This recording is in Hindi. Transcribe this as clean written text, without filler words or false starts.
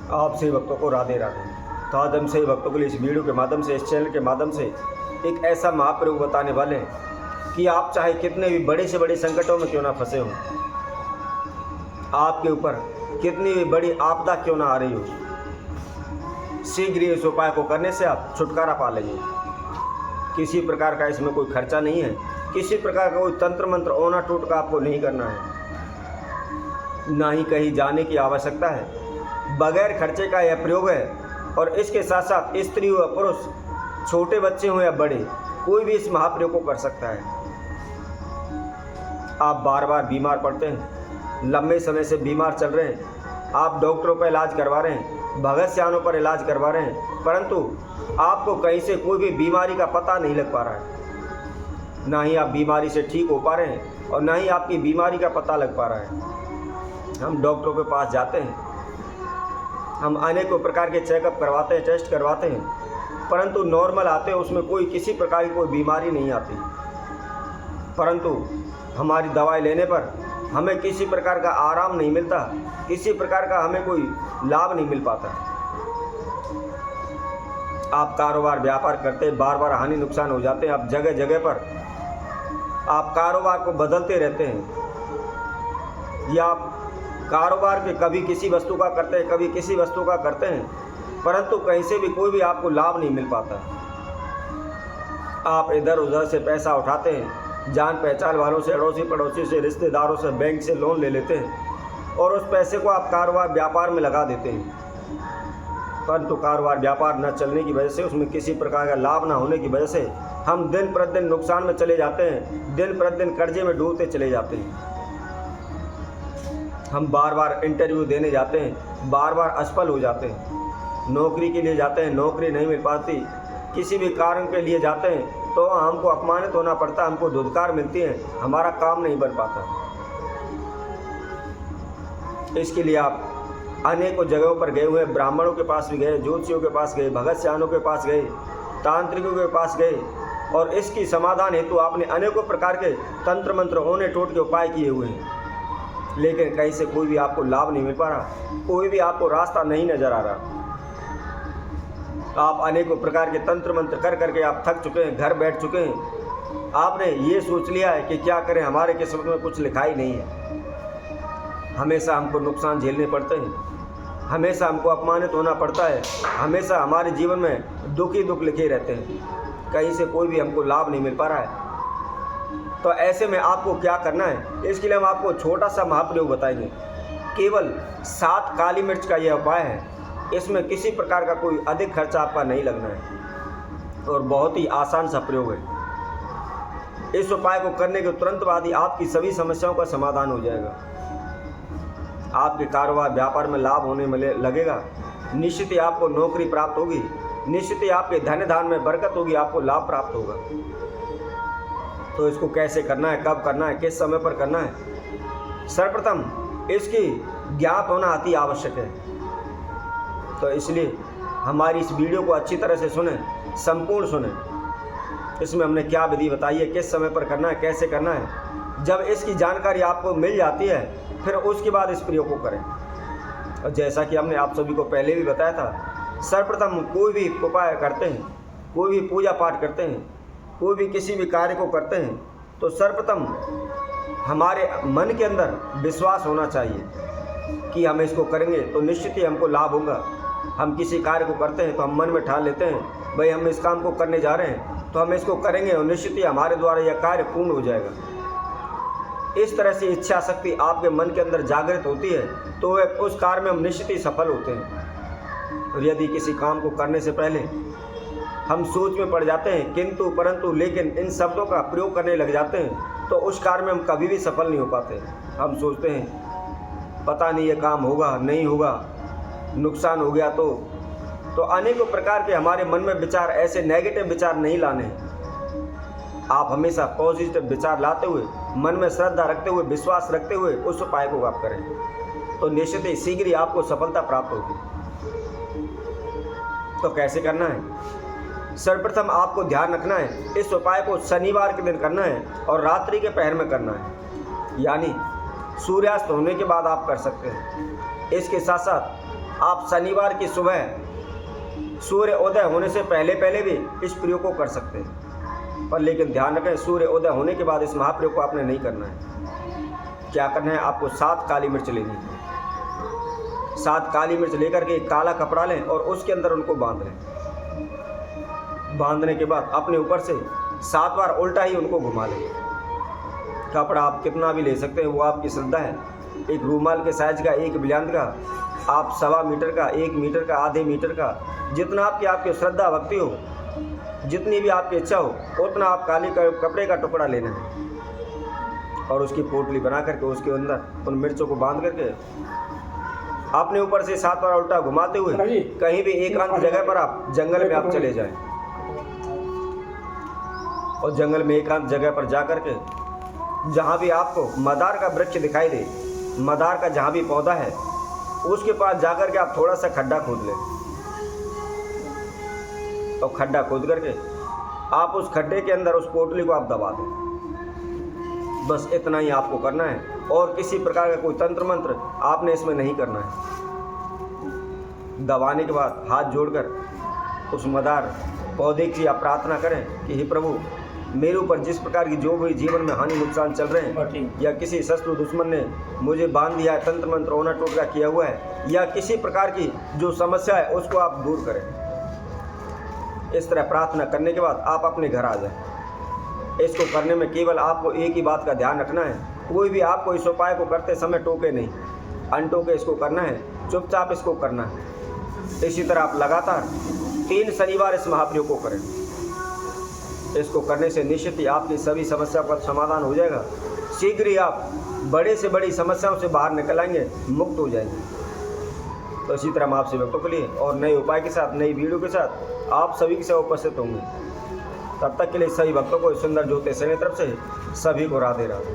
आप सभी भक्तों को राधे राधे। तो आज हम सभी भक्तों के लिए इस वीडियो के माध्यम से, इस चैनल के माध्यम से एक ऐसा महाप्रयोग बताने वाले हैं कि आप चाहे कितने भी बड़े से बड़े संकटों में क्यों ना फंसे हो, आपके ऊपर कितनी भी बड़ी आपदा क्यों ना आ रही हो, शीघ्र इस उपाय को करने से आप छुटकारा पा लेंगे। किसी प्रकार का इसमें कोई खर्चा नहीं है, किसी प्रकार का कोई तंत्र मंत्र ओना टोटका आपको नहीं करना है, ना ही कहीं जाने की आवश्यकता है। बगैर खर्चे का यह प्रयोग है और इसके साथ साथ स्त्री हो या पुरुष, छोटे बच्चे हो या बड़े, कोई भी इस महाप्रयोग को कर सकता है। आप बार बार बीमार पड़ते हैं, लंबे समय से बीमार चल रहे हैं, आप डॉक्टरों पर इलाज करवा रहे हैं, भगत सियानों पर इलाज करवा रहे हैं, परंतु आपको कहीं से कोई भी बीमारी का पता नहीं लग पा रहा है। ना ही आप बीमारी से ठीक हो पा रहे हैं और ना ही आपकी बीमारी का पता लग पा रहा है। हम डॉक्टरों के पास जाते हैं, हम अनेकों प्रकार के चेकअप करवाते हैं, टेस्ट करवाते हैं, परंतु नॉर्मल आते हैं, उसमें कोई किसी प्रकार की कोई बीमारी नहीं आती। परंतु हमारी दवाई लेने पर हमें किसी प्रकार का आराम नहीं मिलता, किसी प्रकार का हमें कोई लाभ नहीं मिल पाता। आप कारोबार व्यापार करते, बार बार हानि नुकसान हो जाते हैं, आप जगह जगह पर आप कारोबार को बदलते रहते हैं, या आप कारोबार के कभी किसी वस्तु का करते हैं, कभी किसी वस्तु का करते हैं, परंतु कहीं से भी कोई भी आपको लाभ नहीं मिल पाता। आप इधर उधर से पैसा उठाते हैं, जान पहचान वालों से, अड़ोसी पड़ोसी से, रिश्तेदारों से, बैंक से लोन ले लेते हैं और उस पैसे को आप कारोबार व्यापार में लगा देते हैं, परंतु कारोबार व्यापार न चलने की वजह से, उसमें किसी प्रकार का लाभ न होने की वजह से हम दिन प्रतिदिन नुकसान में चले जाते हैं, दिन प्रतिदिन कर्जे में डूबते चले जाते हैं। हम बार बार इंटरव्यू देने जाते हैं, बार बार असफल हो जाते हैं, नौकरी के लिए जाते हैं, नौकरी नहीं मिल पाती, किसी भी कारण के लिए जाते हैं तो हमको अपमानित होना पड़ता, हमको धुतकार मिलती है, हमारा काम नहीं बन पाता। इसके लिए आप अनेकों जगहों पर गए हुए हैं, ब्राह्मणों के पास भी गए, ज्योतिषियों के पास गए, भगत सियानों के पास गए, तांत्रिकों के पास गए और इसकी समाधान हेतु आपने अनेकों प्रकार के तंत्र मंत्र ओने टोट के उपाय किए हुए हैं, लेकिन कहीं से कोई भी आपको लाभ नहीं मिल पा रहा, कोई भी आपको रास्ता नहीं नजर आ रहा। आप अनेकों प्रकार के तंत्र मंत्र कर करके आप थक चुके हैं, घर बैठ चुके हैं। आपने ये सोच लिया है कि क्या करें, हमारे किस्मत में कुछ लिखा ही नहीं है। हमेशा हमको नुकसान झेलने पड़ते हैं, हमेशा हमको अपमानित होना पड़ता है, हमेशा हमारे जीवन में दुख ही दुख लिखे रहते हैं, कहीं से कोई भी हमको लाभ नहीं मिल पा रहा है। तो ऐसे में आपको क्या करना है, इसके लिए हम आपको छोटा सा महाप्रयोग बताएंगे। केवल 7 काली मिर्च का यह उपाय है, इसमें किसी प्रकार का कोई अधिक खर्चा आपका नहीं लगना है और बहुत ही आसान सा प्रयोग है। इस उपाय को करने के तुरंत बाद ही आपकी सभी समस्याओं का समाधान हो जाएगा। आपके कारोबार व्यापार में लाभ होने में लगेगा, निश्चित ही आपको नौकरी प्राप्त होगी, निश्चित ही आपके धन धान में बरकत होगी, आपको लाभ प्राप्त होगा। तो इसको कैसे करना है, कब करना है, किस समय पर करना है, सर्वप्रथम इसकी ज्ञात होना अति आवश्यक है। तो इसलिए हमारी इस वीडियो को अच्छी तरह से सुने, संपूर्ण सुने। इसमें हमने क्या विधि बताई है, किस समय पर करना है, कैसे करना है। जब इसकी जानकारी आपको मिल जाती है, फिर उसके बाद इस प्रयोग को करें। और जैसा कि हमने आप सभी को पहले भी बताया था, सर्वप्रथम कोई भी उपाय करते हैं, कोई भी पूजा पाठ करते हैं, कोई भी किसी भी कार्य को करते हैं, तो सर्वप्रथम हमारे मन के अंदर विश्वास होना चाहिए कि हम इसको करेंगे तो निश्चित ही हमको लाभ होगा। हम किसी कार्य को करते हैं तो हम मन में ठान लेते हैं, भाई हम इस काम को करने जा रहे हैं तो हम इसको करेंगे और निश्चित ही हमारे द्वारा यह कार्य पूर्ण हो जाएगा। इस तरह से इच्छा शक्ति आपके मन के अंदर जागृत होती है तो उस कार्य में हम निश्चित ही सफल होते हैं। और यदि किसी काम को करने से पहले हम सोच में पड़ जाते हैं, किंतु परंतु लेकिन इन शब्दों का प्रयोग करने लग जाते हैं, तो उस कार्य में हम कभी भी सफल नहीं हो पाते। हम सोचते हैं पता नहीं ये काम होगा नहीं होगा, नुकसान हो गया तो अनेकों प्रकार के हमारे मन में विचार, ऐसे नेगेटिव विचार नहीं लाने हैं। आप हमेशा पॉजिटिव विचार लाते हुए, मन में श्रद्धा रखते हुए, विश्वास रखते हुए उस उपाय को आप करें, तो निश्चित ही शीघ्र ही आपको सफलता प्राप्त होगी। तो कैसे करना है, सर्वप्रथम आपको ध्यान रखना है, इस उपाय को शनिवार के दिन करना है और रात्रि के पहर में करना है, यानी सूर्यास्त होने के बाद आप कर सकते हैं। इसके साथ साथ आप शनिवार की सुबह सूर्य उदय होने से पहले पहले भी इस प्रयोग को कर सकते हैं, पर लेकिन ध्यान रखें सूर्य उदय होने के बाद इस महाप्रयोग को आपने नहीं करना है। क्या करना है, आपको 7 काली मिर्च लेनी है। 7 काली मिर्च लेकर के एक काला कपड़ा लें और उसके अंदर उनको बांध लें। बांधने के बाद अपने ऊपर से 7 बार उल्टा ही उनको घुमा लें। कपड़ा आप कितना भी ले सकते हैं, वो आपकी श्रद्धा है। एक रूमाल के साइज का, एक बिलियांत का, आप 1.25 मीटर का, 1 मीटर का, आधे मीटर का, जितना आपकी श्रद्धा भक्ति हो, जितनी भी आपकी इच्छा हो, उतना आप काली कपड़े का टुकड़ा लेना है और उसकी पोटली बना करके उसके अंदर उन मिर्चों को बांध करके अपने ऊपर से 7 बार उल्टा घुमाते हुए कहीं भी एकांत जगह पर आप जंगल में आप चले जाएं और जंगल में एकांत जगह पर जा करके जहाँ भी आपको मदार का वृक्ष दिखाई दे, मदार का जहाँ भी पौधा है, उसके पास जाकर के आप थोड़ा सा खड्डा खोद लें और खड्डा खोद करके आप उस खड्डे के अंदर उस पोटली को आप दबा दें। बस इतना ही आपको करना है और किसी प्रकार का कोई तंत्र मंत्र आपने इसमें नहीं करना है। दबाने के बाद हाथ जोड़कर उस मदार पौधे की आप प्रार्थना करें कि हे प्रभु, मेरे ऊपर जिस प्रकार की जो भी जीवन में हानि नुकसान चल रहे हैं या किसी शत्रु दुश्मन ने मुझे बांध दिया है, तंत्र मंत्र ओना टोटका किया हुआ है या किसी प्रकार की जो समस्या है उसको आप दूर करें। इस तरह प्रार्थना करने के बाद आप अपने घर आ जाएं। इसको करने में केवल आपको एक ही बात का ध्यान रखना है, कोई भी आपको इस उपाय को करते समय टोके नहीं, अनटोके इसको करना है, चुपचाप इसको करना है। इसी तरह आप लगातार 3 शनिवार इस महाप्रयोग को करें। इसको करने से निश्चित ही आपकी सभी समस्याओं का समाधान हो जाएगा। शीघ्र ही आप बड़े से बड़ी समस्याओं से बाहर निकल आएंगे, मुक्त हो जाएंगे। तो इसी तरह हम आपसे भक्तों के लिए और नए उपाय के साथ, नई वीडियो के साथ आप सभी के साथ उपस्थित होंगे। तब तक के लिए सभी भक्तों को सुंदर ज्योतिष सेना तरफ से सभी को राधे राधे।